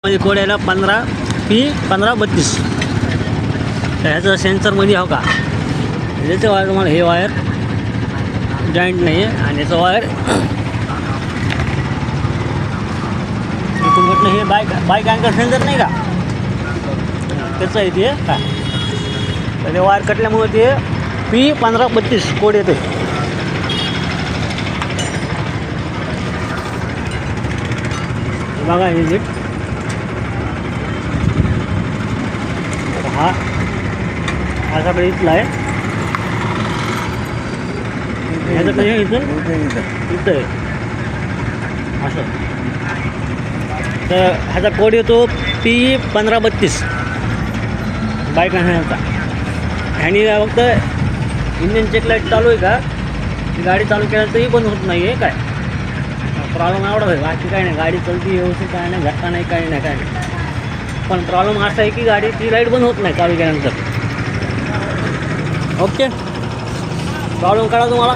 मध्ये कोड यायला 15P1532. तर ह्याचं सेन्सरमध्ये हो का याचं वायर तुम्हाला हे वायर जॉईंट नाही आहे आणि याचं वायर इथून म्हटलं हे बाईक अँकर सेन्सर नाही का त्याचं आहे ते काय तर ते वायर कटल्यामुळे ते P1532 कोड येते. बघा हे नीट हा असाकडे इथला आहे ह्याचं नाही इथं आहे असं. तर ह्याचा कोड येतो P1532 बाईक ह्याचा. ह्यानी फक्त इंजिन चेक लाईट चालू आहे का गाडी चालू केल्यानंतरही बंद होत नाही आहे काय प्रॉब्लेम एवढा आहे. बाकी काही नाही गाडी चालती व्यवस्थित काय नाही झटका नाही काही नाही काय नाही. पण प्रॉब्लेम असा आहे की गाडीची लाईट बंद होत नाही चालू केल्यानंतर. ओके प्रॉब्लेम कळा तुम्हाला.